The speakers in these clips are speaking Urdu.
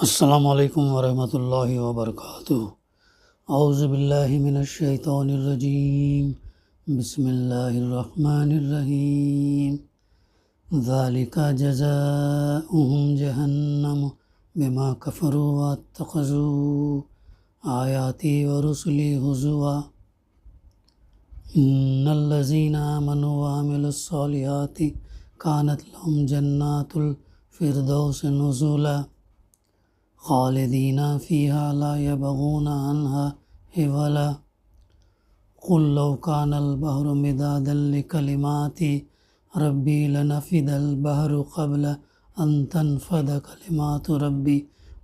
السلام علیکم ورحمۃ اللہ وبرکاتہ۔ اعوذ باللہ من الشیطان الرجیم، بسم اللہ الرحمن الرحیم۔ ذالک جزاؤہم جہنم بما کفروا واتخذوا آیاتی ورسلی ہزوا ان الذین آمنوا وعملوا الصالحات کانت لهم جنات الفردوس نزلا خالدین فیہا لا یبغون عنہا حولا قل لو کان البحر مدادا لکلمات ربی لنفد البحر قبل ان تنفد کلمات ربی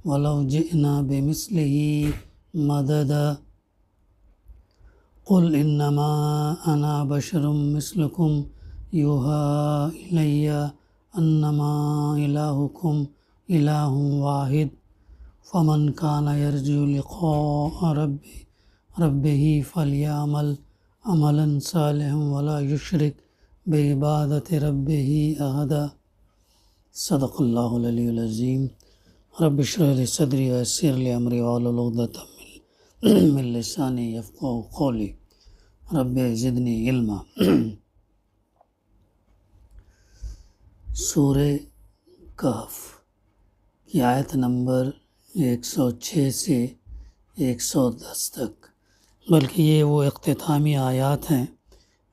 ولو جئنا بمثلہ مددا قل انما انا بشر مثلکم یوحی الی انما الہکم الہ واحد فمن کان یرجو لقاء ربہ فلیعمل عملا صالحا ولا یشرک بعبادۃ ربہ احدا۔ صدق اللہ العلی العظیم۔ رب اشرح لی صدری ویسر لی امری واحلل عقدۃ من لسانی یفقہوا قولی رب زدنی علما۔ سورہ کہف کی آیت نمبر 106 سے 110 تک، بلکہ یہ وہ اختتامی آیات ہیں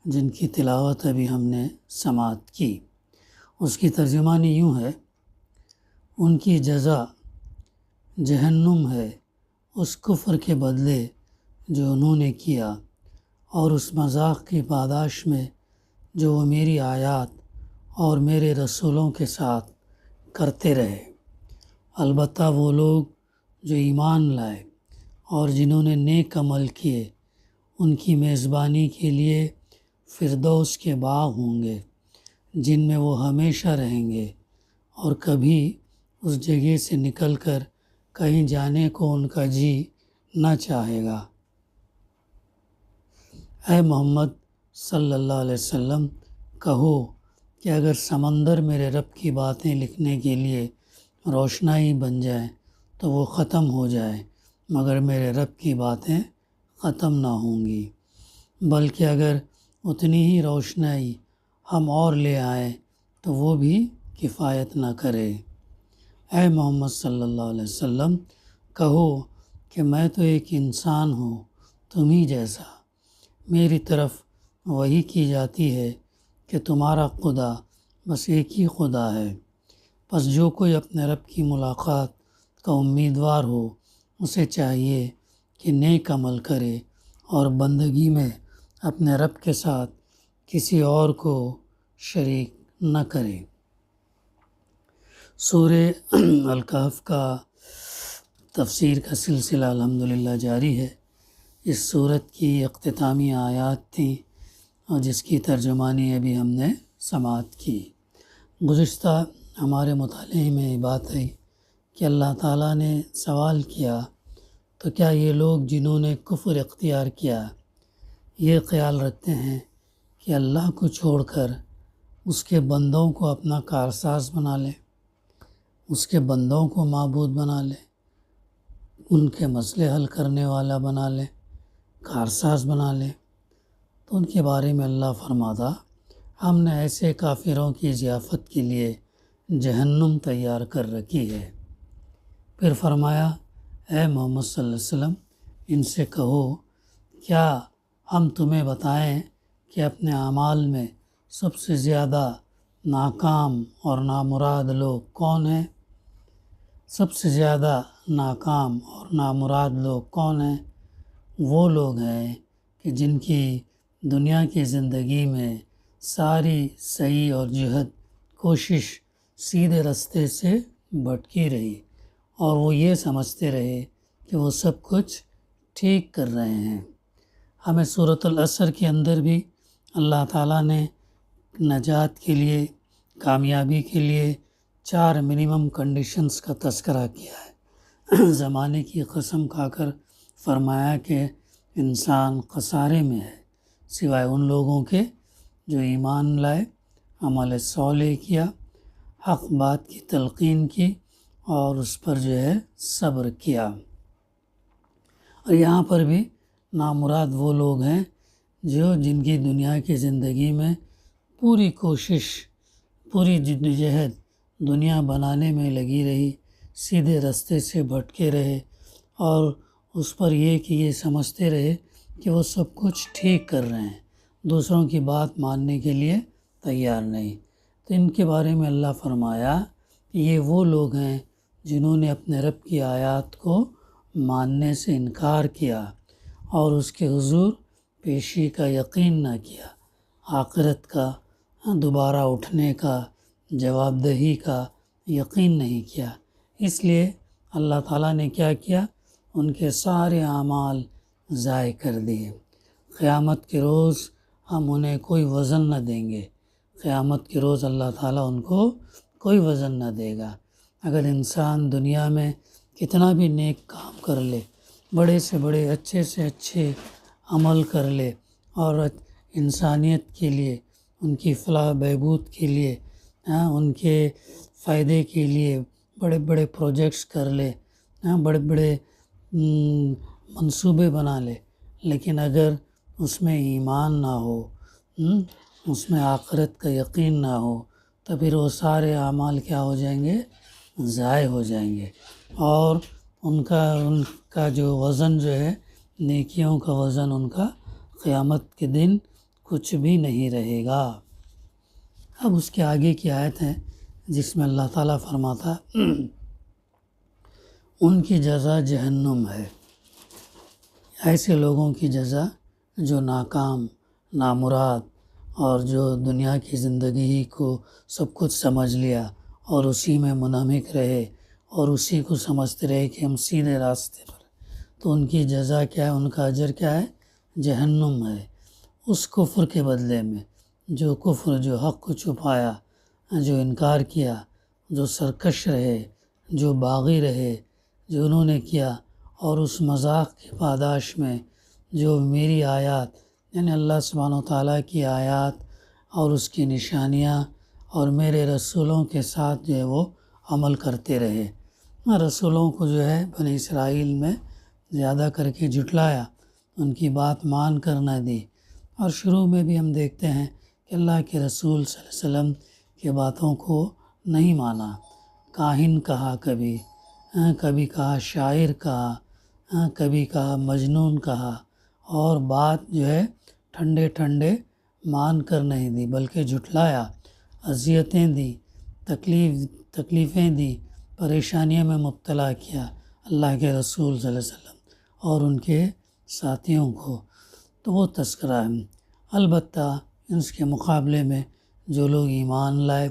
جن کی تلاوت ابھی ہم نے سماعت کی۔ اس کی ترجمانی یوں ہے: ان کی جزا جہنم ہے اس کفر کے بدلے جو انہوں نے کیا، اور اس مذاق کی پاداش میں جو وہ میری آیات اور میرے رسولوں کے ساتھ کرتے رہے۔ البتہ وہ لوگ جو ایمان لائے اور جنہوں نے نیک عمل کیے، ان کی میزبانی کے لیے فردوس کے باغ ہوں گے جن میں وہ ہمیشہ رہیں گے، اور کبھی اس جگہ سے نکل کر کہیں جانے کو ان کا جی نہ چاہے گا۔ اے محمد صلی اللہ علیہ وسلم، کہو کہ اگر سمندر میرے رب کی باتیں لکھنے کے لیے روشنائی بن جائے تو وہ ختم ہو جائے، مگر میرے رب کی باتیں ختم نہ ہوں گی، بلکہ اگر اتنی ہی روشنائی ہم اور لے آئیں تو وہ بھی کفایت نہ کرے۔ اے محمد صلی اللہ علیہ وسلم، کہو کہ میں تو ایک انسان ہوں تمہیں جیسا، میری طرف وحی کی جاتی ہے کہ تمہارا خدا بس ایک ہی خدا ہے، پس جو کوئی اپنے رب کی ملاقات کا امیدوار ہو اسے چاہیے کہ نیک عمل کرے اور بندگی میں اپنے رب کے ساتھ کسی اور کو شریک نہ کرے۔ سورہ الکہف کا تفسیر کا سلسلہ الحمدللہ جاری ہے۔ اس سورت کی اختتامی آیات تھیں اور جس کی ترجمانی ابھی ہم نے سماعت کی۔ گزشتہ ہمارے مطالعے میں یہ بات ہے کہ اللہ تعالیٰ نے سوال کیا تو کیا یہ لوگ جنہوں نے کفر اختیار کیا یہ خیال رکھتے ہیں کہ اللہ کو چھوڑ کر اس کے بندوں کو اپنا کارساز بنا لیں، اس کے بندوں کو معبود بنا لیں، ان کے مسئلے حل کرنے والا بنا لیں، کارساز بنا لیں؟ تو ان کے بارے میں اللہ فرماتا: ہم نے ایسے کافروں کی ضیافت کے لیے جہنم تیار کر رکھی ہے۔ پھر فرمایا: اے محمد صلی اللہ علیہ وسلم، ان سے کہو کیا ہم تمہیں بتائیں کہ اپنے اعمال میں سب سے زیادہ ناکام اور نامراد لوگ کون ہیں؟ سب سے زیادہ ناکام اور نامراد لوگ کون ہیں؟ وہ لوگ ہیں کہ جن کی دنیا کی زندگی میں ساری سعی اور جہد کوشش سیدھے راستے سے بھٹکی رہی، اور وہ یہ سمجھتے رہے کہ وہ سب کچھ ٹھیک کر رہے ہیں۔ ہمیں سورۃ العصر کے اندر بھی اللہ تعالیٰ نے نجات کے لیے، کامیابی کے لیے 4 منیمم کنڈیشنز کا تذکرہ کیا ہے۔ زمانے کی قسم کھا کر فرمایا کہ انسان خسارے میں ہے سوائے ان لوگوں کے جو ایمان لائے، عمل صالح کیا، حق بات کی تلقین کی اور اس پر جو ہے صبر کیا۔ اور یہاں پر بھی نامراد وہ لوگ ہیں جن کی دنیا کی زندگی میں پوری کوشش، پوری جدوجہد دنیا بنانے میں لگی رہی، سیدھے راستے سے بھٹکے رہے، اور اس پر یہ کہ یہ سمجھتے رہے کہ وہ سب کچھ ٹھیک کر رہے ہیں، دوسروں کی بات ماننے کے لیے تیار نہیں۔ تو ان کے بارے میں اللہ فرمایا کہ یہ وہ لوگ ہیں جنہوں نے اپنے رب کی آیات کو ماننے سے انکار کیا اور اس کے حضور پیشی کا یقین نہ کیا، آخرت کا، دوبارہ اٹھنے کا، جواب دہی کا یقین نہیں کیا۔ اس لیے اللہ تعالیٰ نے کیا کیا؟ ان کے سارے اعمال ضائع کر دیے۔ قیامت کے روز ہم انہیں کوئی وزن نہ دیں گے، قیامت کے روز اللہ تعالیٰ ان کو کوئی وزن نہ دے گا۔ اگر انسان دنیا میں کتنا بھی نیک کام کر لے، بڑے سے بڑے، اچھے سے اچھے عمل کر لے، اور انسانیت کے لیے، ان کی فلاح بہبود کے لیے، ان کے فائدے کے لیے بڑے بڑے پروجیکٹس کر لے، بڑے بڑے منصوبے بنا لے، لیکن اگر اس میں ایمان نہ ہو، اس میں آخرت کا یقین نہ ہو، تو پھر وہ سارے اعمال کیا ہو جائیں گے؟ ضائع ہو جائیں گے، اور ان کا جو وزن جو ہے، نیکیوں کا وزن ان کا قیامت کے دن کچھ بھی نہیں رہے گا۔ اب اس کے آگے کی آیت ہے جس میں اللہ تعالیٰ فرماتا ان کی جزا جہنم ہے۔ ایسے لوگوں کی جزا جو ناکام، نامراد، اور جو دنیا کی زندگی ہی کو سب کچھ سمجھ لیا اور اسی میں منہمک رہے اور اسی کو سمجھتے رہے کہ ہم سیدھے راستے پر، تو ان کی جزا کیا ہے؟ ان کا اجر کیا ہے؟ جہنم ہے۔ اس کفر کے بدلے میں، جو کفر، جو حق کو چھپایا، جو انکار کیا، جو سرکش رہے، جو باغی رہے، جو انہوں نے کیا، اور اس مذاق کی پاداش میں جو میری آیات، یعنی اللہ سبحانہ و تعالیٰ کی آیات اور اس کی نشانیاں اور میرے رسولوں کے ساتھ جو ہے وہ عمل کرتے رہے۔ رسولوں کو جو ہے بنی اسرائیل میں زیادہ کر کے جھٹلایا، ان کی بات مان کر نہ دی، اور شروع میں بھی ہم دیکھتے ہیں کہ اللہ کے رسول صلی اللہ علیہ وسلم کی باتوں کو نہیں مانا، کاہن کہا، کبھی کہا شاعر کہا، کبھی کہا مجنون کہا، اور بات جو ہے ٹھنڈے ٹھنڈے مان کر نہیں دی، بلکہ جھٹلایا، اذیتیں دی، تکلیفیں دی، پریشانیوں میں مبتلا کیا اللہ کے رسول صلی اللہ علیہ وسلم اور ان کے ساتھیوں کو۔ تو وہ تذکرہ ہے۔ البتہ اس کے مقابلے میں جو لوگ ایمان لائے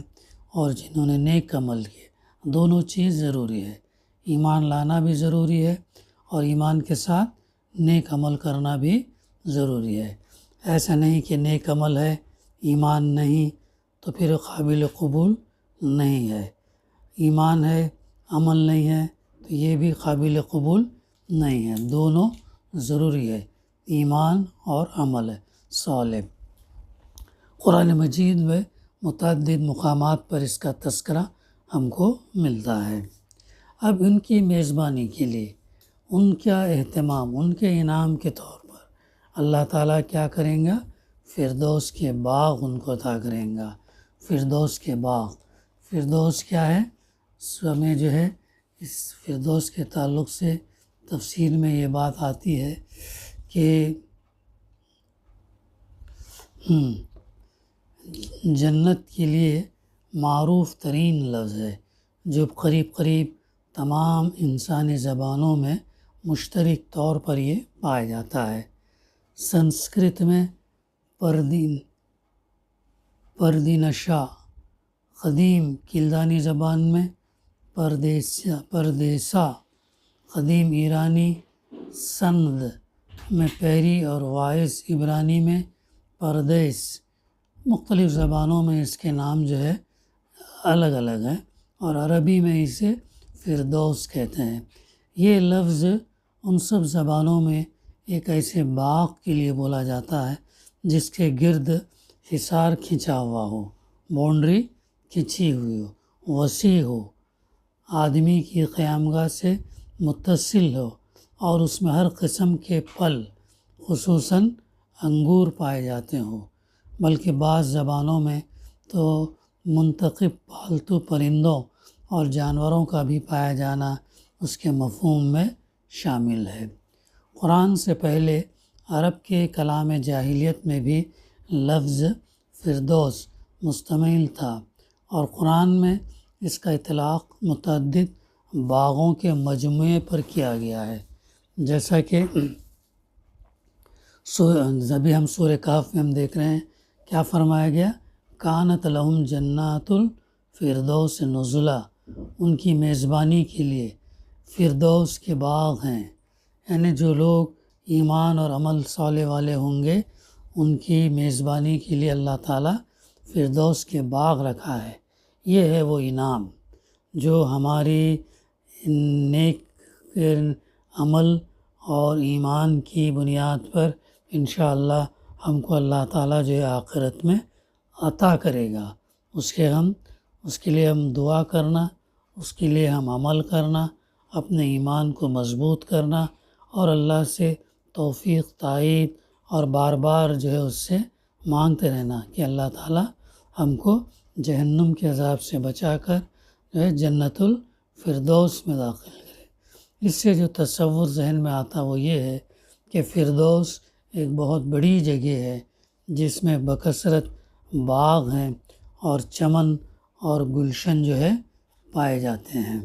اور جنہوں نے نیک عمل کیے، دونوں چیز ضروری ہے، ایمان لانا بھی ضروری ہے اور ایمان کے ساتھ نیک عمل کرنا بھی ضروری ہے۔ ایسا نہیں کہ نیک عمل ہے، ایمان نہیں، تو پھر قابل قبول نہیں ہے، ایمان ہے، عمل نہیں ہے، تو یہ بھی قابل قبول نہیں ہے۔ دونوں ضروری ہے، ایمان اور عمل صالح۔ قرآن مجید میں متعدد مقامات پر اس کا تذکرہ ہم کو ملتا ہے۔ اب ان کی میزبانی کے لیے، ان کا اہتمام، ان کے انعام کے طور پر اللہ تعالیٰ کیا کریں گا؟ فردوس کے باغ ان کو عطا کریں گا۔ فردوس کے باغ، فردوس کیا ہے؟ ہمیں جو ہے اس فردوس کے تعلق سے تفسیر میں یہ بات آتی ہے کہ جنت کے لیے معروف ترین لفظ ہے، جو قریب تمام انسانی زبانوں میں مشترک طور پر یہ پایا جاتا ہے۔ سنسکرت میں پردینشا، قدیم کلدانی زبان میں پردیسا، قدیم ایرانی سند میں پیری، اور وائس عبرانی میں پردیس۔ مختلف زبانوں میں اس کے نام جو ہے الگ الگ ہیں، اور عربی میں اسے فردوس کہتے ہیں۔ یہ لفظ ان سب زبانوں میں ایک ایسے باغ کے لیے بولا جاتا ہے جس کے گرد حصار کھنچا ہوا ہو، باؤنڈری کھنچی ہوئی ہو، وسیع ہو، آدمی کی قیامگاہ سے متصل ہو اور اس میں ہر قسم کے پھل خصوصاً انگور پائے جاتے ہوں، بلکہ بعض زبانوں میں تو منتخب پالتو پرندوں اور جانوروں کا بھی پایا جانا اس کے مفہوم میں شامل ہے۔ قرآن سے پہلے عرب کے کلام جاہلیت میں بھی لفظ فردوس مستعمل تھا، اور قرآن میں اس کا اطلاق متعدد باغوں کے مجموعے پر کیا گیا ہے، جیسا کہ ابھی ہم سورہ کہف میں ہم دیکھ رہے ہیں کیا فرمایا گیا، کانت لہم جنات الفردوس نزلا، ان کی میزبانی کے لیے فردوس کے باغ ہیں، یعنی جو لوگ ایمان اور عمل صالح والے ہوں گے ان کی میزبانی کے لیے اللہ تعالیٰ فردوس کے باغ رکھا ہے۔ یہ ہے وہ انعام جو ہماری نیک عمل اور ایمان کی بنیاد پر انشاءاللہ ہم کو اللہ تعالیٰ جو ہے آخرت میں عطا کرے گا۔ اس کے لیے ہم دعا کرنا، اس کے لیے ہم عمل کرنا، اپنے ایمان کو مضبوط کرنا اور اللہ سے توفیق تائید اور بار بار جو ہے اس سے مانگتے رہنا کہ اللہ تعالیٰ ہم کو جہنم کے عذاب سے بچا کر جو ہے جنت الفردوس میں داخل کرے۔ اس سے جو تصور ذہن میں آتا وہ یہ ہے کہ فردوس ایک بہت بڑی جگہ ہے جس میں بکثرت باغ ہیں اور چمن اور گلشن جو ہے پائے جاتے ہیں۔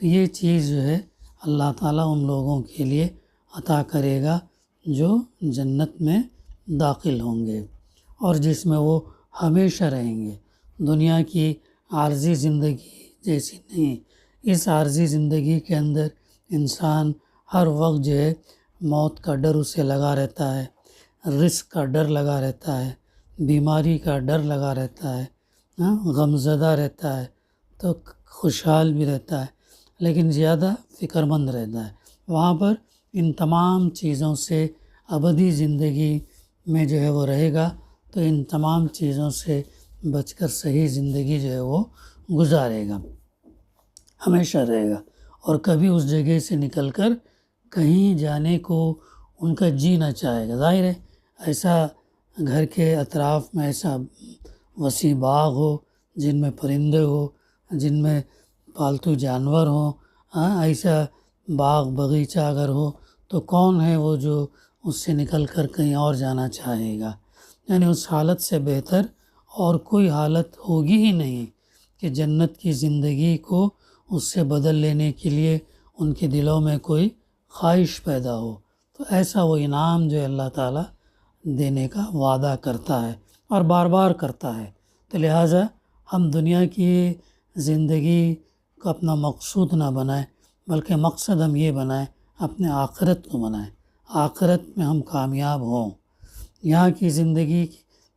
تو یہ چیز جو ہے اللہ تعالیٰ ان لوگوں کے لیے عطا کرے گا جو جنت میں داخل ہوں گے اور جس میں وہ ہمیشہ رہیں گے۔ دنیا کی عارضی زندگی جیسی نہیں، اس عارضی زندگی کے اندر انسان ہر وقت جو ہے موت کا ڈر اسے لگا رہتا ہے، رزق کا ڈر لگا رہتا ہے، بیماری کا ڈر لگا رہتا ہے، غمزدہ رہتا ہے تو خوشحال بھی رہتا ہے، لیکن زیادہ فکر مند رہتا ہے۔ وہاں پر ان تمام چیزوں سے ابدی زندگی میں جو ہے وہ رہے گا، تو ان تمام چیزوں سے بچ کر صحیح زندگی جو ہے وہ گزارے گا، ہمیشہ رہے گا، اور کبھی اس جگہ سے نکل کر کہیں جانے کو ان کا جی نہ چاہے گا۔ ظاہر ہے ایسا گھر کے اطراف میں ایسا وسیع باغ ہو جن میں پرندے ہو، جن میں پالتو جانور ہوں، ایسا باغ باغیچہ اگر ہو تو کون ہے وہ جو اس سے نکل کر کہیں اور جانا چاہے گا؟ یعنی اس حالت سے بہتر اور کوئی حالت ہوگی ہی نہیں کہ جنت کی زندگی کو اس سے بدل لینے کے لیے ان کے دلوں میں کوئی خواہش پیدا ہو۔ تو ایسا وہ انعام جو اللہ تعالیٰ دینے کا وعدہ کرتا ہے اور بار بار کرتا ہے۔ تو لہٰذا ہم دنیا کی زندگی کو اپنا مقصود نہ بنائیں، بلکہ مقصد ہم یہ بنائیں اپنے آخرت کو بنائیں، آخرت میں ہم کامیاب ہوں۔ یہاں کی زندگی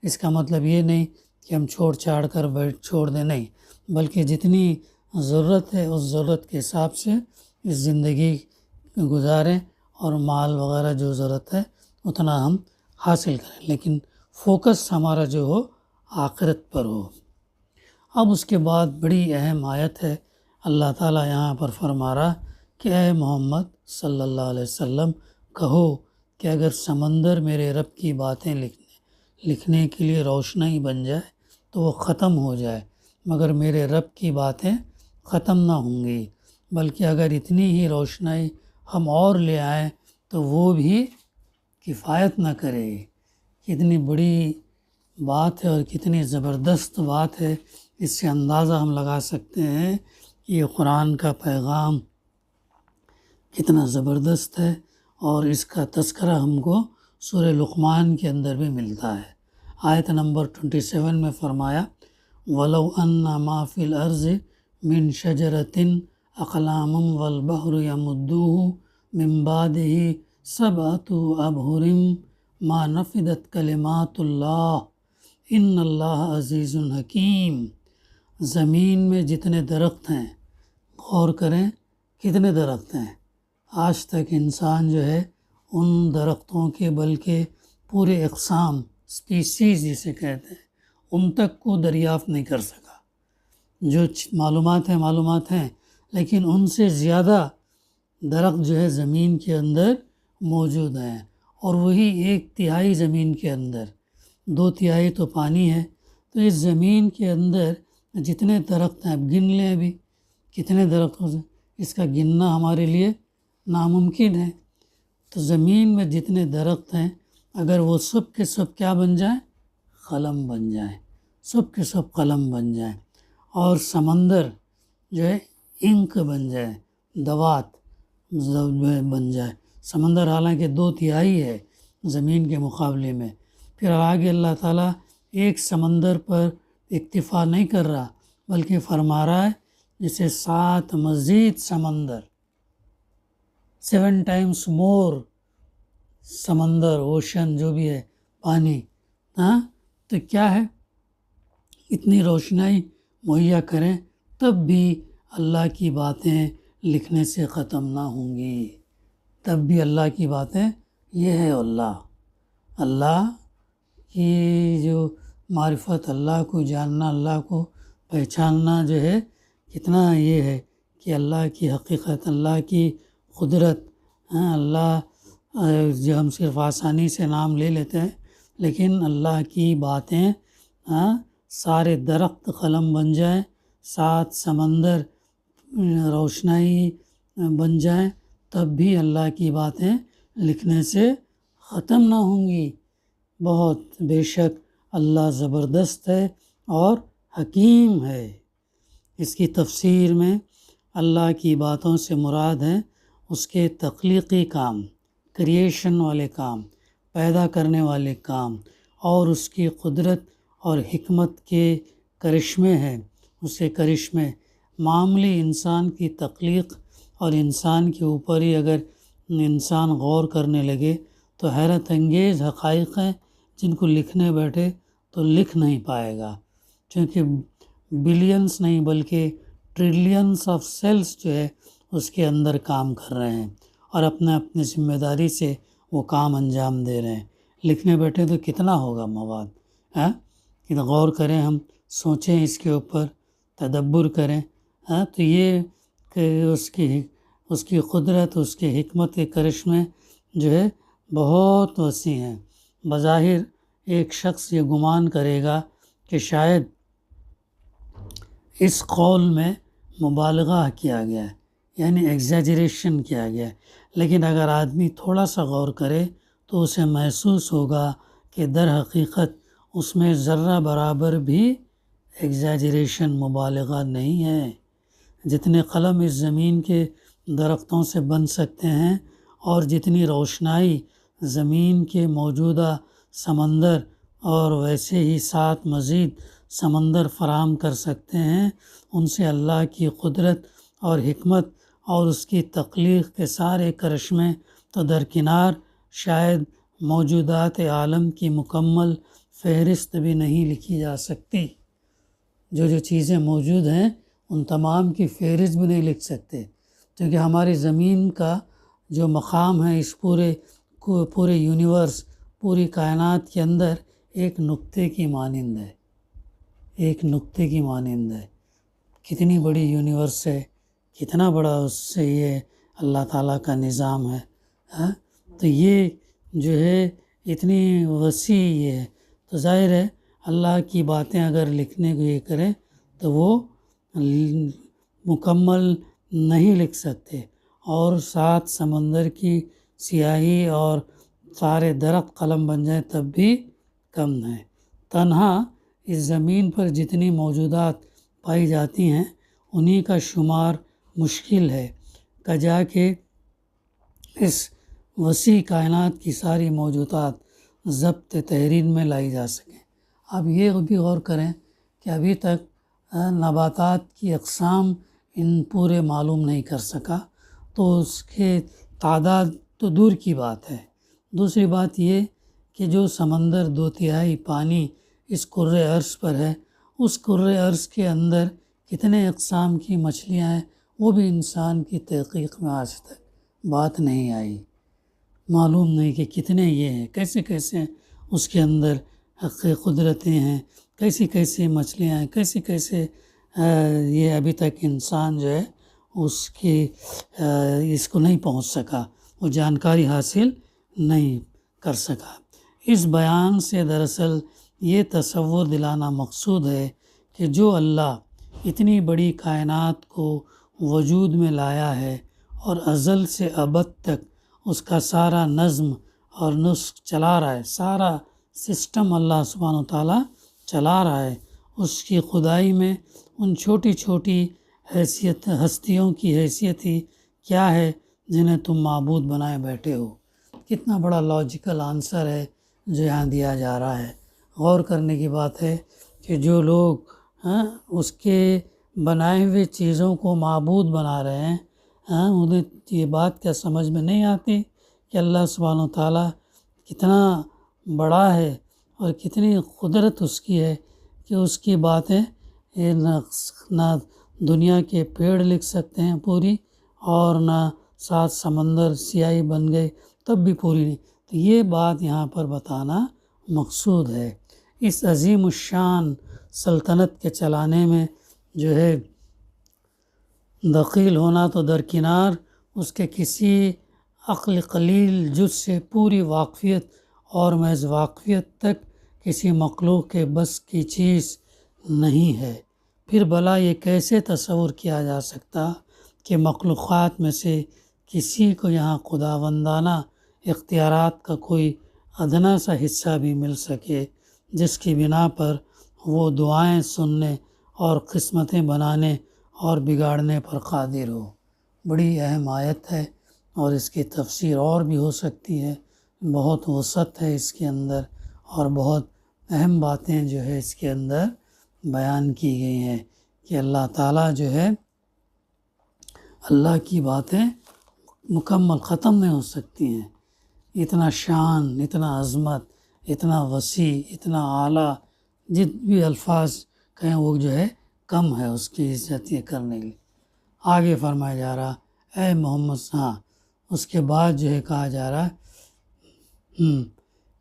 اس کا مطلب یہ نہیں کہ ہم چھوڑ دیں، نہیں، بلکہ جتنی ضرورت ہے اس ضرورت کے حساب سے اس زندگی گزاریں اور مال وغیرہ جو ضرورت ہے اتنا ہم حاصل کریں، لیکن فوکس ہمارا جو ہو آخرت پر ہو۔ اب اس کے بعد بڑی اہم آیت ہے، اللہ تعالیٰ یہاں پر فرما رہا کہ اے محمد صلی اللہ علیہ وسلم کہو کہ اگر سمندر میرے رب کی باتیں لکھنے کے لیے روشنائی بن جائے تو وہ ختم ہو جائے، مگر میرے رب کی باتیں ختم نہ ہوں گی، بلکہ اگر اتنی ہی روشنائی ہم اور لے آئیں تو وہ بھی کفایت نہ کرے گی۔ کتنی بڑی بات ہے اور کتنی زبردست بات ہے، اس سے اندازہ ہم لگا سکتے ہیں کہ یہ قرآن کا پیغام کتنا زبردست ہے، اور اس کا تذکرہ ہم کو سورہ لقمان کے اندر بھی ملتا ہے۔ آیت نمبر 27 میں فرمایا وَلَوْ أَنَّ مَا فِي الْأَرْضِ مِنْ شَجَرَةٍ أَقْلَامٌ وَالْبَحْرُ يَمُدُّهُ مِنْ بَعْدِهِ سَبْعَةُ أَبْحُرٍ مَا نَفِدَتْ كَلِمَاتُ اللَّهِ إِنَّ اللَّهَ عَزِيزٌ حَكِيمٌ۔ زمین میں جتنے درخت ہیں، غور کریں کتنے درخت ہیں، آج تک انسان جو ہے ان درختوں کے بلکہ پورے اقسام سپیسیز جسے کہتے ہیں ان تک کو دریافت نہیں کر سکا۔ جو معلومات ہیں لیکن ان سے زیادہ درخت جو ہے زمین کے اندر موجود ہیں، اور وہی 1/3 زمین کے اندر، 2/3 تو پانی ہے۔ تو اس زمین کے اندر جتنے درخت ہیں، اب گن لیں ابھی کتنے درخت ہو، اس کا گننا ہمارے لیے ناممکن ہے۔ تو زمین میں جتنے درخت ہیں، اگر وہ سب کے سب کیا بن جائیں؟ قلم بن جائیں، سب کے سب قلم بن جائیں، اور سمندر جو ہے انک بن جائے، دوات بن جائے۔ سمندر حالانکہ 2/3 ہے زمین کے مقابلے میں، پھر آگے اللہ تعالیٰ ایک سمندر پر اکتفا نہیں کر رہا، بلکہ فرما رہا ہے جسے 7 مزید سمندر، 7 ٹائمز مور سمندر، اوشن جو بھی ہے، پانی، ہاں تو کیا ہے، اتنی روشنائی مہیا کریں تب بھی اللہ کی باتیں لکھنے سے ختم نہ ہوں گی، تب بھی اللہ کی باتیں، یہ ہے اللہ کی جو معرفت، اللہ کو جاننا، اللہ کو پہچاننا جو ہے، کتنا یہ ہے کہ اللہ کی حقیقت، اللہ کی قدرت، اللہ جو ہم صرف آسانی سے نام لے لیتے ہیں، لیکن اللہ کی باتیں، سارے درخت قلم بن جائیں، 7 سمندر روشنائی بن جائیں، تب بھی اللہ کی باتیں لکھنے سے ختم نہ ہوں گی۔ بہت بے شک اللہ زبردست ہے اور حکیم ہے۔ اس کی تفسیر میں اللہ کی باتوں سے مراد ہے اس کے تخلیقی کام، کریشن والے کام، پیدا کرنے والے کام، اور اس کی قدرت اور حکمت کے کرشمے ہیں، اس کے کرشمے۔ معمولی انسان کی تخلیق اور انسان کے اوپر ہی اگر انسان غور کرنے لگے تو حیرت انگیز حقائق ہیں جن کو لکھنے بیٹھے تو لکھ نہیں پائے گا، چونکہ بلینس نہیں بلکہ ٹریلینس آف سیلز جو ہے اس کے اندر کام کر رہے ہیں، اور اپنے ذمہ داری سے وہ کام انجام دے رہے ہیں۔ لکھنے بیٹھے تو کتنا ہوگا مواد، کہ غور کریں، ہم سوچیں اس کے اوپر، تدبر کریں، تو یہ کہ اس کی قدرت، اس کی حکمت کے کرشمے جو ہے بہت وسیع ہیں۔ بظاہر ایک شخص یہ گمان کرے گا کہ شاید اس قول میں مبالغہ کیا گیا ہے، یعنی ایگزیجریشن کیا گیا ہے، لیکن اگر آدمی تھوڑا سا غور کرے تو اسے محسوس ہوگا کہ در حقیقت اس میں ذرہ برابر بھی ایگزیجریشن، مبالغہ نہیں ہے۔ جتنے قلم اس زمین کے درختوں سے بن سکتے ہیں، اور جتنی روشنائی زمین کے موجودہ سمندر اور ویسے ہی 7 مزید سمندر فراہم کر سکتے ہیں، ان سے اللہ کی قدرت اور حکمت اور اس کی تخلیق کے سارے کرشمے تو درکنار، شاید موجودات عالم کی مکمل فہرست بھی نہیں لکھی جا سکتی۔ جو چیزیں موجود ہیں ان تمام کی فہرست بھی نہیں لکھ سکتے، کیونکہ ہماری زمین کا جو مقام ہے اس پورے یونیورس، پوری کائنات کے اندر ایک نقطے کی مانند ہے، ایک نقطے کی مانند ہے۔ کتنی بڑی یونیورس ہے، کتنا بڑا اس سے یہ اللہ تعالیٰ کا نظام ہے، تو یہ جو ہے اتنی وسیع یہ ہے، تو ظاہر ہے اللہ کی باتیں اگر لکھنے کو یہ کریں تو وہ مکمل نہیں لکھ سکتے، اور 7 سمندر کی سیاہی اور سارے درخت قلم بن جائیں تب بھی کم ہے۔ تنہا اس زمین پر جتنی موجودات پائی جاتی ہیں انہی کا شمار مشکل ہے کجا کہ اس وسیع کائنات کی ساری موجودات ضبط تحریر میں لائی جا سکیں۔ اب یہ بھی غور کریں کہ ابھی تک نباتات کی اقسام ان پورے معلوم نہیں کر سکا، تو اس کے تعداد تو دور کی بات ہے۔ دوسری بات یہ کہ جو سمندر 2/3 پانی اس کرۂ ارض پر ہے، اس کرۂ ارض کے اندر کتنے اقسام کی مچھلیاں ہیں وہ بھی انسان کی تحقیق میں آج تک بات نہیں آئی، معلوم نہیں کہ کتنے یہ ہیں، کیسے کیسے اس کے اندر قدرتیں ہیں، کیسی کیسی مچھلیاں ہیں، کیسے کیسے یہ ابھی تک انسان جو ہے اس کو نہیں پہنچ سکا، وہ جانکاری حاصل نہیں کر سکا۔ اس بیان سے دراصل یہ تصور دلانا مقصود ہے کہ جو اللہ اتنی بڑی کائنات کو وجود میں لایا ہے اور ازل سے ابد تک اس کا سارا نظم اور نسق چلا رہا ہے، سارا سسٹم اللہ سبحانہ وتعالیٰ چلا رہا ہے، اس کی خدائی میں ان چھوٹی چھوٹی ہستیوں کی حیثیت ہی کیا ہے جنہیں تم معبود بنائے بیٹھے ہو۔ کتنا بڑا لاجیکل آنسر ہے جو یہاں دیا جا رہا ہے۔ غور کرنے کی بات ہے کہ جو لوگ اس کے بنائے ہوئے چیزوں کو معبود بنا رہے ہیں، انہیں یہ بات کیا سمجھ میں نہیں آتی کہ اللہ سبحانہ وتعالیٰ کتنا بڑا ہے اور کتنی قدرت اس کی ہے کہ اس کی باتیں نہ دنیا کے پیڑ لکھ سکتے ہیں پوری، اور نہ 7 سمندر سیاہی بن گئے تب بھی پوری نہیں۔ تو یہ بات یہاں پر بتانا مقصود ہے۔ اس عظیم الشان سلطنت کے چلانے میں جو ہے دخیل ہونا تو درکنار، اس کے کسی عقل قلیل جز سے پوری واقفیت اور محض واقفیت تک کسی مخلوق کے بس کی چیز نہیں ہے۔ پھر بھلا یہ کیسے تصور کیا جا سکتا کہ مخلوقات میں سے کسی کو یہاں خداوندانہ اختیارات کا کوئی ادنا سا حصہ بھی مل سکے جس کی بنا پر وہ دعائیں سننے اور قسمتیں بنانے اور بگاڑنے پر قادر ہو۔ بڑی اہم آیت ہے اور اس کی تفسیر اور بھی ہو سکتی ہے، بہت وسعت ہے اس کے اندر اور بہت اہم باتیں جو ہے اس کے اندر بیان کی گئی ہیں کہ اللہ تعالیٰ جو ہے، اللہ کی باتیں مکمل ختم نہیں ہو سکتی ہیں۔ اتنا شان، اتنا عظمت، اتنا وسیع، اتنا اعلیٰ، جتنے بھی الفاظ کہیں وہ جو ہے کم ہے اس کی عزت یہ کرنے کے لیے۔ آگے فرمایا جا رہا اے محمد، اس کے بعد جو ہے کہا جا رہا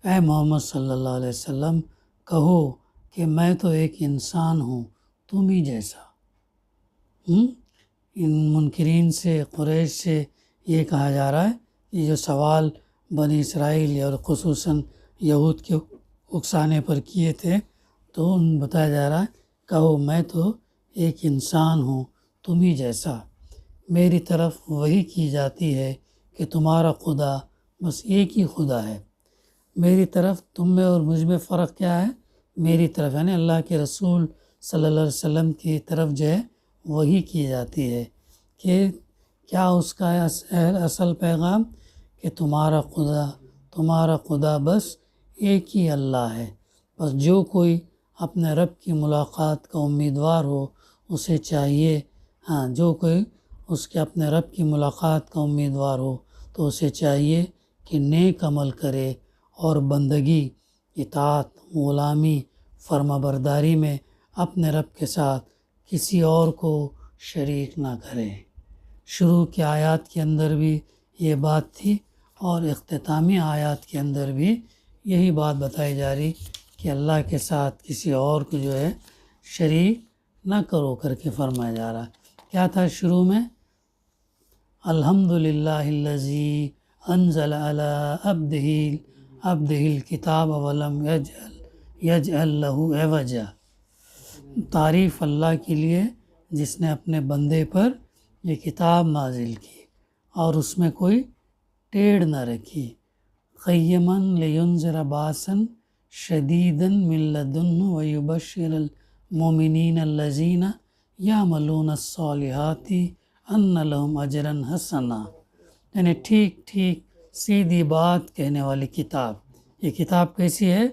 اے محمد صلی اللہ علیہ وسلم کہو کہ میں تو ایک انسان ہوں تم ہی جیسا۔ ان منکرین سے، قریش سے یہ کہا جا رہا ہے، یہ جو سوال بنی اسرائیل اور خصوصاً یہود کے اکسانے پر کیے تھے، تو ان بتایا جا رہا ہے کہو میں تو ایک انسان ہوں تم ہی جیسا، میری طرف وحی کی جاتی ہے کہ تمہارا خدا بس ایک ہی خدا ہے۔ میری طرف تم میں اور مجھ میں فرق کیا ہے؟ میری طرف یعنی اللہ کے رسول صلی اللہ علیہ وسلم کی طرف جو ہے وحی کی جاتی ہے کہ کیا اس کا اصل پیغام کہ تمہارا خدا بس ایک ہی اللہ ہے۔ بس جو کوئی اپنے رب کی ملاقات کا امیدوار ہو اسے چاہیے جو کوئی اس کے اپنے رب کی ملاقات کا امیدوار ہو تو اسے چاہیے کہ نیک عمل کرے اور بندگی، اطاعت، غلامی، فرما برداری میں اپنے رب کے ساتھ کسی اور کو شریک نہ کرے۔ شروع کی آیات کے اندر بھی یہ بات تھی اور اختتامی آیات کے اندر بھی یہی بات بتائی جا رہی کہ اللہ کے ساتھ کسی اور کو جو ہے شریک نہ کرو کر کے فرمایا جا رہا۔ کیا تھا شروع میں؟ الحمدللہ الذی انزل علی عبدہ الکتاب ولم یجعل لہ عوجا۔ تعریف اللہ کے لیے جس نے اپنے بندے پر یہ کتاب نازل کی اور اس میں کوئی ٹیڑھ نہ رکھی۔ قیما لینذر باسا شدیدا من لدنہ ویبشر المؤمنین الذین یعملون الصالحات ان لہم اجرا حسنا، یعنی ٹھیک سیدھی بات کہنے والی کتاب۔ یہ کتاب کیسی ہے؟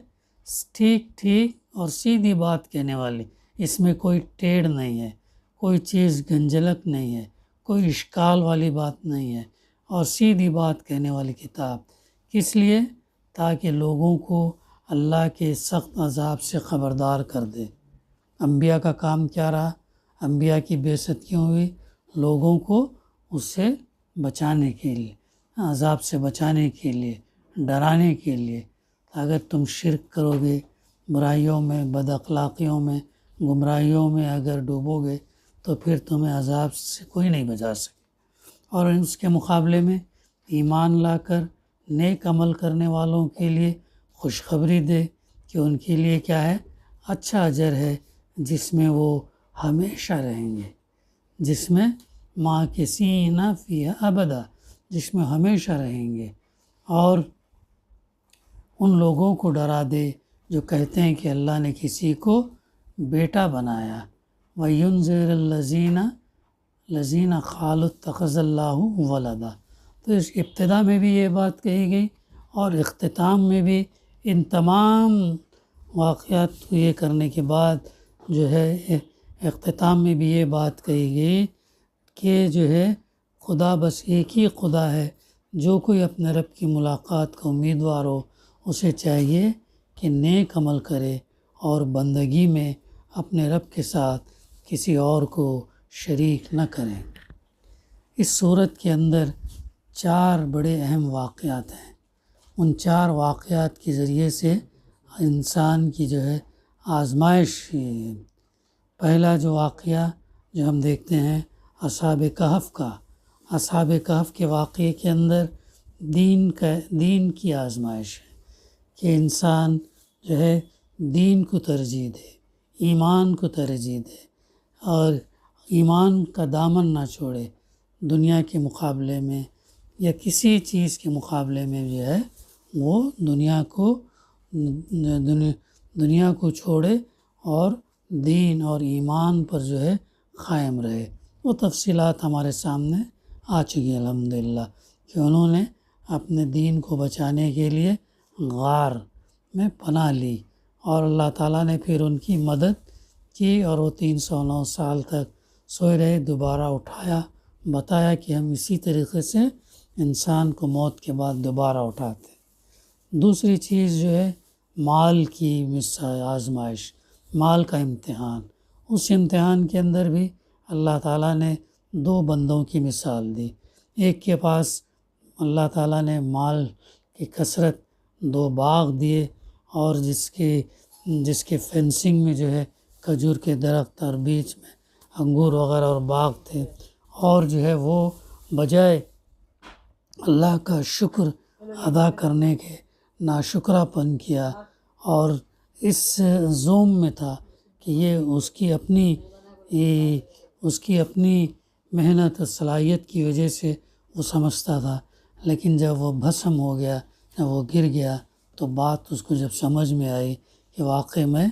ٹھیک اور سیدھی بات کہنے والی، اس میں کوئی ٹیڑھ نہیں ہے، کوئی چیز گنجلک نہیں ہے، کوئی اشکال والی بات نہیں ہے، اور سیدھی بات کہنے والی کتاب۔ کس لیے؟ تاکہ لوگوں کو اللہ کے سخت عذاب سے خبردار کر دے۔ انبیاء کا کام کیا رہا؟ انبیاء کی بعثت کیوں ہوئی؟ لوگوں کو اس سے بچانے کے لیے، عذاب سے بچانے کے لیے، ڈرانے کے لیے۔ اگر تم شرک کرو گے، برائیوں میں، بد اخلاقیوں میں، گمراہیوں میں اگر ڈوبو گے تو پھر تمہیں عذاب سے کوئی نہیں بچا سکے، اور اس کے مقابلے میں ایمان لا کر نیک عمل کرنے والوں کے لیے خوشخبری دے کہ ان کے لیے کیا ہے، اچھا اجر ہے جس میں وہ ہمیشہ رہیں گے، جس میں ماکثین فیہا ابدا، جس میں ہمیشہ رہیں گے۔ اور ان لوگوں کو ڈرا دے جو کہتے ہیں کہ اللہ نے کسی کو بیٹا بنایا، وَيُنذِرَ الَّذِينَ قَالُوا اتَّخَذَ اللَّهُ وَلَدًا۔ تو اس ابتدا میں بھی یہ بات کہی گئی اور اختتام میں بھی ان تمام واقعات کو یہ کرنے کے بعد جو ہے اختتام میں بھی یہ بات کہی گئی کہ جو ہے خدا بس ایک ہی خدا ہے۔ جو کوئی اپنے رب کی ملاقات کا امیدوار ہو اسے چاہیے کہ نیک عمل کرے اور بندگی میں اپنے رب کے ساتھ کسی اور کو شریک نہ کریں۔ اس صورت کے اندر 4 بڑے اہم واقعات ہیں۔ ان 4 واقعات کے ذریعے سے انسان کی جو ہے آزمائش، پہلا جو واقعہ جو ہم دیکھتے ہیں اصحاب کہف کا، اصحاب کہف کے واقعے کے اندر دین کی آزمائش ہے کہ انسان جو ہے دین کو ترجیح دے، ایمان کو ترجیح دے اور ایمان کا دامن نہ چھوڑے، دنیا کے مقابلے میں یا کسی چیز کے مقابلے میں جو ہے وہ دنیا کو چھوڑے اور دین اور ایمان پر جو ہے قائم رہے۔ وہ تفصیلات ہمارے سامنے آ چکی ہیں الحمدللہ کہ انہوں نے اپنے دین کو بچانے کے لیے غار میں پناہ لی اور اللہ تعالیٰ نے پھر ان کی مدد کی اور وہ 309 سال تک سوئے رہے، دوبارہ اٹھایا، بتایا کہ ہم اسی طریقے سے انسان کو موت کے بعد دوبارہ اٹھاتے ہیں۔ دوسری چیز جو ہے مال کی آزمائش، مال کا امتحان۔ اس امتحان کے اندر بھی اللہ تعالیٰ نے 2 بندوں کی مثال دی۔ ایک کے پاس اللہ تعالیٰ نے مال کی کثرت 2 باغ دیے اور جس کے فینسنگ میں جو ہے کھجور کے درخت اور بیچ میں انگور وغیرہ اور باغ تھے، اور جو ہے وہ بجائے اللہ کا شکر ادا کرنے کے ناشکرا پن کیا اور اس زوم میں تھا کہ یہ اس کی اپنی محنت اور صلاحیت کی وجہ سے وہ سمجھتا تھا، لیکن جب وہ بھسم ہو گیا، جب وہ گر گیا تو بات اس کو جب سمجھ میں آئی کہ واقعی میں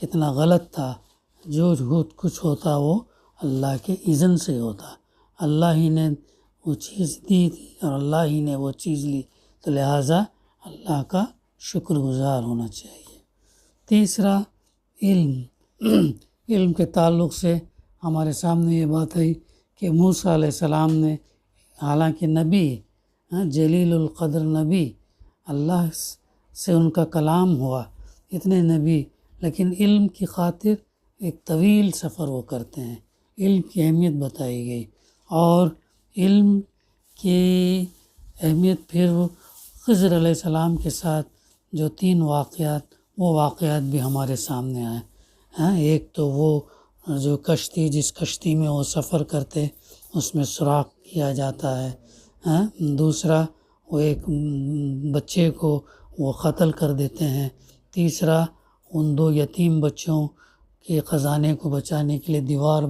کتنا غلط تھا، جو کچھ ہوتا وہ اللہ کے اذن سے ہوتا، اللہ ہی نے وہ چیز دی تھی اور اللہ ہی نے وہ چیز لی، تو لہٰذا اللہ کا شکر گزار ہونا چاہیے۔ تیسرا علم کے تعلق سے ہمارے سامنے یہ بات ہے کہ موسیٰ علیہ السلام نے، حالانکہ نبی، جلیل القدر نبی، اللہ سے ان کا کلام ہوا، اتنے نبی، لیکن علم کی خاطر ایک طویل سفر وہ کرتے ہیں۔ علم کی اہمیت بتائی گئی اور علم کی اہمیت پھر خضر علیہ السلام کے ساتھ جو 3 واقعات، وہ واقعات بھی ہمارے سامنے آئے۔ ایک تو وہ جو کشتی، جس کشتی میں وہ سفر کرتے اس میں سوراخ کیا جاتا ہے، دوسرا وہ ایک بچے کو وہ قتل کر دیتے ہیں، تیسرا ان 2 یتیم بچوں کے خزانے کو بچانے کے لیے دیوار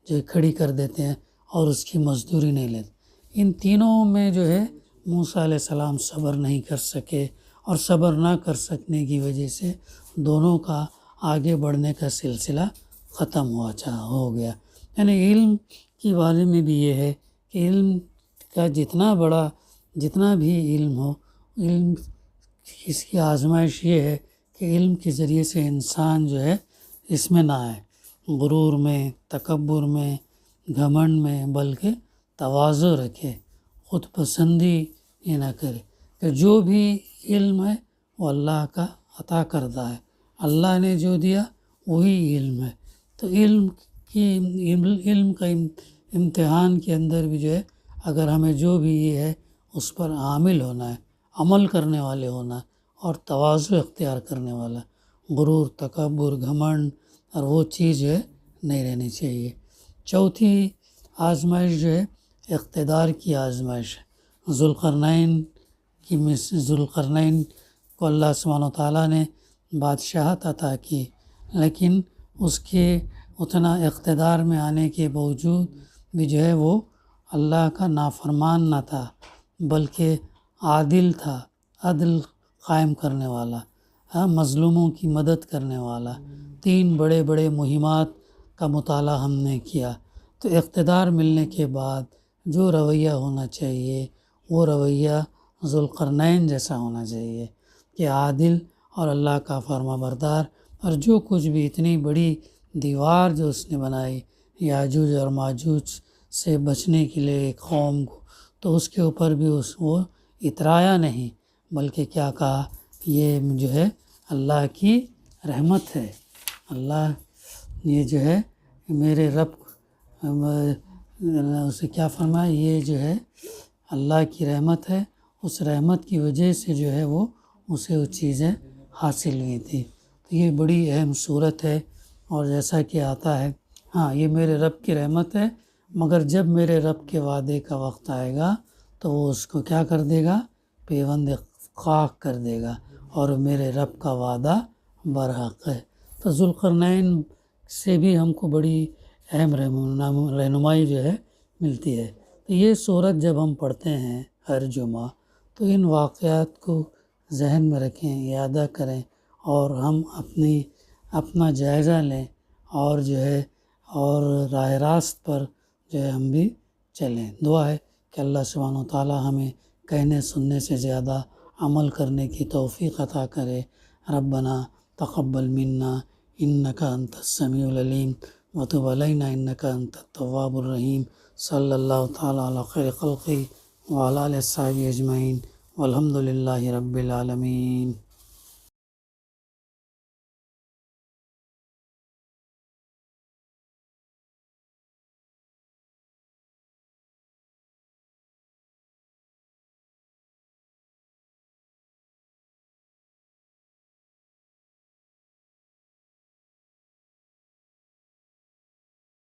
جو کھڑی کر دیتے ہیں اور اس کی مزدوری نہیں لیتے۔ ان تینوں میں جو ہے موسیٰ علیہ السلام صبر نہیں کر سکے اور صبر نہ کر سکنے کی وجہ سے دونوں کا آگے بڑھنے کا سلسلہ ختم ہو گیا۔ یعنی علم کے بارے میں بھی یہ ہے کہ علم کا جتنا بھی علم ہو، علم اس کی آزمائش یہ ہے کہ علم کے ذریعے سے انسان جو ہے اس میں نہ آئے، غرور میں، تکبر میں، گھمنڈ میں، بلکہ تواضع رکھے، خود پسندی یہ نہ کرے کہ جو بھی علم ہے وہ اللہ کا عطا کردہ ہے، اللہ نے جو دیا وہی علم ہے۔ تو علم کا امتحان کے اندر بھی جو ہے اگر ہمیں جو بھی یہ ہے اس پر عامل ہونا ہے، عمل کرنے والے ہونا ہے اور تواضع اختیار کرنے والا، غرور، تکبر، گھمنڈ اور وہ چیز جو ہے نہیں رہنی چاہیے۔ چوتھی آزمائش جو ہے اقتدار کی آزمائش ہے۔ ذوالقرنین کو اللہ سبحانہ و تعالیٰ نے بادشاہت عطا کی، لیکن اس کے اتنا اقتدار میں آنے کے باوجود بھی جو ہے وہ اللہ کا نافرمان نہ تھا، بلکہ عادل تھا، عدل قائم کرنے والا، مظلوموں کی مدد کرنے والا۔ 3 بڑے بڑے مہمات کا مطالعہ ہم نے کیا۔ تو اقتدار ملنے کے بعد جو رویہ ہونا چاہیے وہ رویہ ذوالقرنین جیسا ہونا چاہیے کہ عادل اور اللہ کا فرما بردار۔ اور جو کچھ بھی اتنی بڑی دیوار جو اس نے بنائی یاجوج اور ماجوج سے بچنے کے لیے ایک قوم کو، تو اس کے اوپر بھی وہ اترایا نہیں، بلکہ کیا کہا، یہ جو ہے اللہ کی رحمت ہے، اللہ یہ جو ہے میرے رب، اسے کیا فرمایا، یہ جو ہے اللہ کی رحمت ہے، اس رحمت کی وجہ سے جو ہے وہ اسے وہ چیزیں حاصل ہوئی تھی۔ تو یہ بڑی اہم صورت ہے، اور جیسا کہ آتا ہے، ہاں یہ میرے رب کی رحمت ہے، مگر جب میرے رب کے وعدے کا وقت آئے گا تو وہ اس کو کیا کر دے گا، پیوند خاک کر دے گا، اور میرے رب کا وعدہ برحق ہے۔ تو ذوالقرنین سے بھی ہم کو بڑی اہم رہنمائی جو ہے ملتی ہے۔ تو یہ صورت جب ہم پڑھتے ہیں ہر جمعہ، تو ان واقعات کو ذہن میں رکھیں، یادہ کریں، اور ہم اپنا جائزہ لیں، اور جو ہے اور راہ راست پر جو ہے ہم بھی چلیں۔ دعا ہے کہ اللہ سبحانہ و تعالیٰ ہمیں کہنے سننے سے زیادہ عمل کرنے کی توفیق عطا کرے۔ ربنا تقبل منا انک انت السمیع العلیم وتب علینا انک انت التواب الرحیم۔ صلی اللہ تعالیٰ علی خیر خلقہ وعلی آلہ وصحبہ اجمعین والحمد للہ رب العالمین۔